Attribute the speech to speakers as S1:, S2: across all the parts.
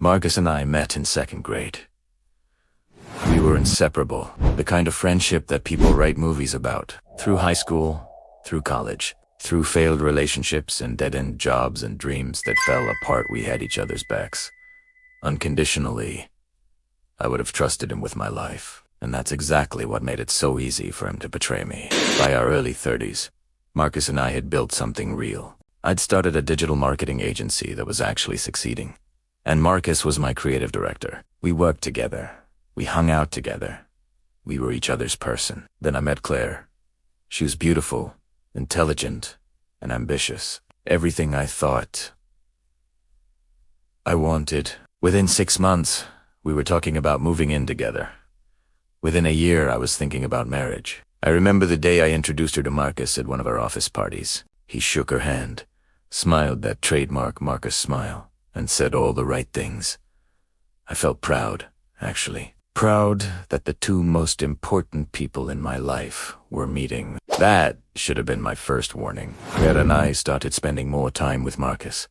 S1: Marcus and I met in second grade. We were inseparable, the kind of friendship that people write movies about. Through high school, through college, through failed relationships and dead-end jobs and dreams that fell apart, we had each other's backs. Unconditionally, I would have trusted him with my life. And that's exactly what made it so easy for him to betray me. By our early 30s, Marcus and I had built something real. I'd started a digital marketing agency that was actually succeeding. And Marcus was my creative director. We worked together. We hung out together. We were each other's person. Then I met Claire. She was beautiful, intelligent, and ambitious. Everything I thought I wanted. Within 6 months, we were talking about moving in together. Within a year, I was thinking about marriage. I remember the day I introduced her to Marcus at one of our office parties. He shook her hand, smiled that trademark Marcus smile, and said all the right things. I felt proud, actually. Proud that the two most important people in my life were meeting. That should have been my first warning. Claire and I started spending more time with Marcus.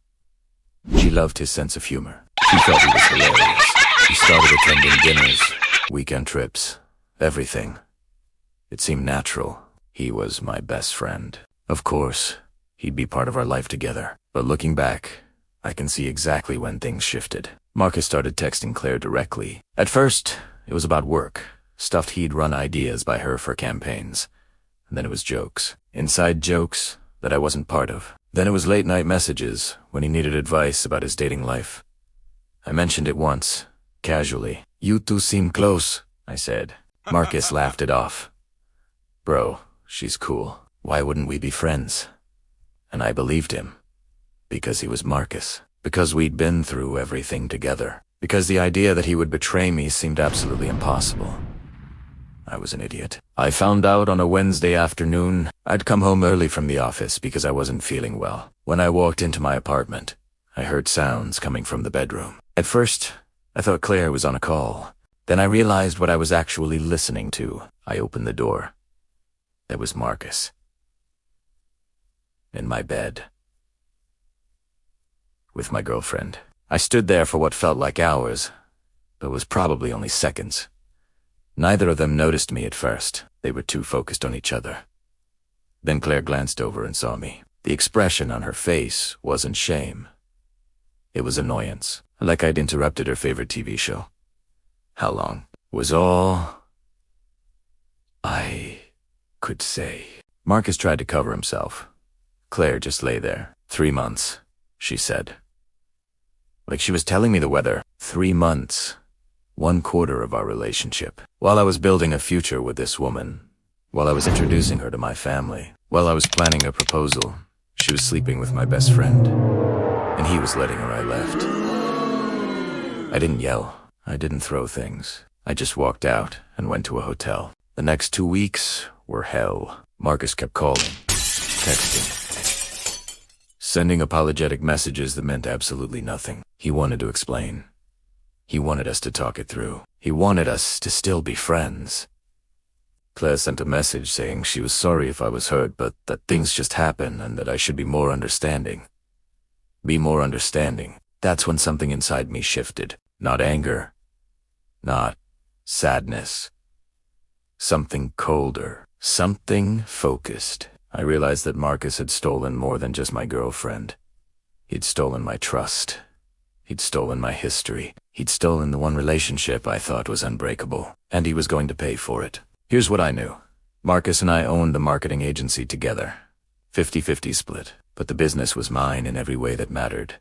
S1: She loved his sense of humor. She thought he was hilarious. She started attending dinners, weekend trips, everything. It seemed natural. He was my best friend. Of course, he'd be part of our life together. But looking back, I can see exactly when things shifted. Marcus started texting Claire directly. At first, it was about work, stuff he'd run ideas by her for campaigns. And then it was jokes. Inside jokes that I wasn't part of. Then it was late-night messages when he needed advice about his dating life. I mentioned it once, casually. "You two seem close," I said. Marcus laughed it off. "Bro, she's cool. Why wouldn't we be friends?" And I believed him. Because he was Marcus. Because we'd been through everything together. Because the idea that he would betray me seemed absolutely impossible. I was an idiot. I found out on a Wednesday afternoon. I'd come home early from the office because I wasn't feeling well. When I walked into my apartment, I heard sounds coming from the bedroom. At first, I thought Claire was on a call. Then I realized what I was actually listening to. I opened the door. There was Marcus. In my bed. With my girlfriend. I stood there for what felt like hours, but was probably only seconds. Neither of them noticed me at first. They were too focused on each other. Then Claire glanced over and saw me. The expression on her face wasn't shame. It was annoyance, like I'd interrupted her favorite TV show. How long? Was all I could say. Marcus tried to cover himself. Claire just lay there. 3 months, she said. Like she was telling me the weather. 3 months. 1/4 of our relationship. While I was building a future with this woman, while I was introducing her to my family, while I was planning a proposal, she was sleeping with my best friend. And he was letting her. I left. I didn't yell. I didn't throw things. I just walked out and went to a hotel. The next 2 weeks were hell. Marcus kept calling, texting, sending apologetic messages that meant absolutely nothing. He wanted to explain. He wanted us to talk it through. He wanted us to still be friends. Claire sent a message saying she was sorry if I was hurt, but that things just happen and that I should be more understanding. Be more understanding. That's when something inside me shifted. Not anger. Not sadness. Something colder. Something focused. I realized that Marcus had stolen more than just my girlfriend. He'd stolen my trust. He'd stolen my history. He'd stolen the one relationship I thought was unbreakable. And he was going to pay for it. Here's what I knew. Marcus and I owned the marketing agency together. 50-50 split. But the business was mine in every way that mattered.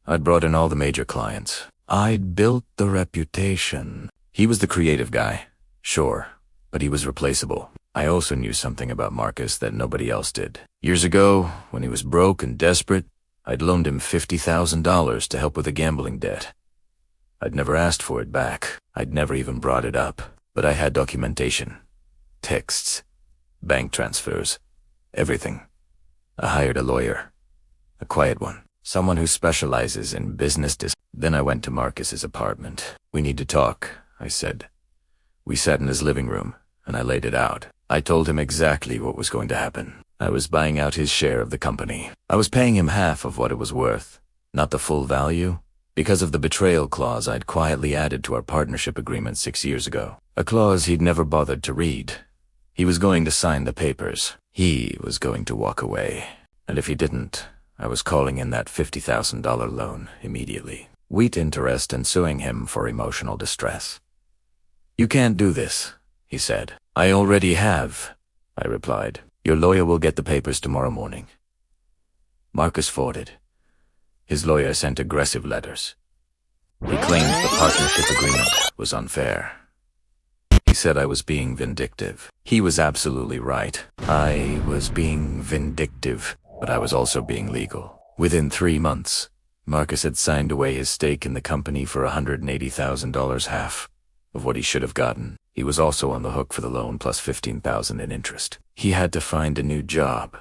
S1: I'd brought in all the major clients. I'd built the reputation. He was the creative guy. Sure. But he was replaceable. I also knew something about Marcus that nobody else did. Years ago, when he was broke and desperate, I'd loaned him $50,000 to help with a gambling debt. I'd never asked for it back. I'd never even brought it up. But I had documentation. Texts. Bank transfers. Everything. I hired a lawyer. A quiet one. Someone who specializes in business Then I went to Marcus's apartment. "We need to talk," I said. We sat in his living room, and I laid it out. I told him exactly what was going to happen. I was buying out his share of the company. I was paying him half of what it was worth. Not the full value, because of the betrayal clause I'd quietly added to our partnership agreement 6 years ago. A clause he'd never bothered to read. He was going to sign the papers. He was going to walk away. And if he didn't, I was calling in that $50,000 loan immediately. Wheat interest and suing him for emotional distress. "You can't do this," he said. "I already have," I replied. "Your lawyer will get the papers tomorrow morning." Marcus forwarded. His lawyer sent aggressive letters. He claimed the partnership agreement was unfair. He said I was being vindictive. He was absolutely right. I was being vindictive, but I was also being legal. Within 3 months, Marcus had signed away his stake in the company for $180,000, half of what he should have gotten. He was also on the hook for the loan plus $15,000 in interest. He had to find a new job.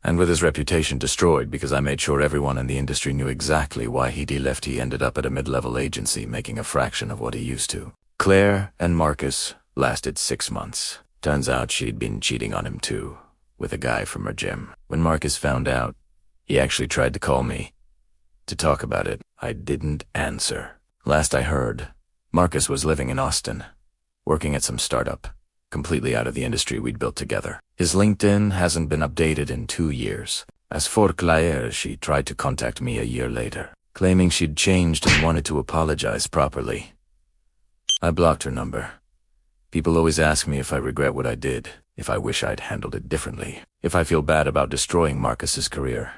S1: And with his reputation destroyed because I made sure everyone in the industry knew exactly why he left, he ended up at a mid-level agency making a fraction of what he used to. Claire and Marcus lasted 6 months. Turns out she'd been cheating on him too, with a guy from her gym. When Marcus found out, he actually tried to call me to talk about it. I didn't answer. Last I heard, Marcus was living in Austin, working at some startup, completely out of the industry we'd built together. His LinkedIn hasn't been updated in 2 years. As for Claire, she tried to contact me a year later, claiming she'd changed and wanted to apologize properly. I blocked her number. People always ask me if I regret what I did, if I wish I'd handled it differently, if I feel bad about destroying Marcus's career.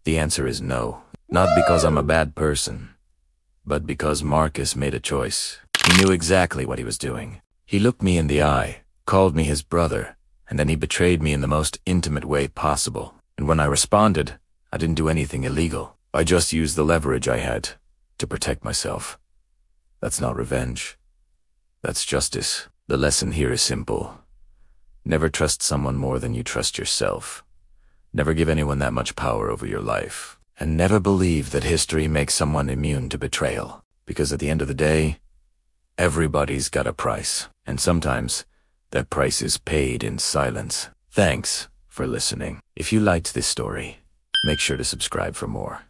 S1: The answer is no, not because I'm a bad person, but because Marcus made a choice. He knew exactly what he was doing. He looked me in the eye, called me his brother, and then he betrayed me in the most intimate way possible. And when I responded, I didn't do anything illegal. I just used the leverage I had to protect myself. That's not revenge. That's justice. The lesson here is simple. Never trust someone more than you trust yourself. Never give anyone that much power over your life. And never believe that history makes someone immune to betrayal. Because at the end of the day, everybody's got a price. And sometimes, that price is paid in silence. Thanks for listening. If you liked this story, make sure to subscribe for more.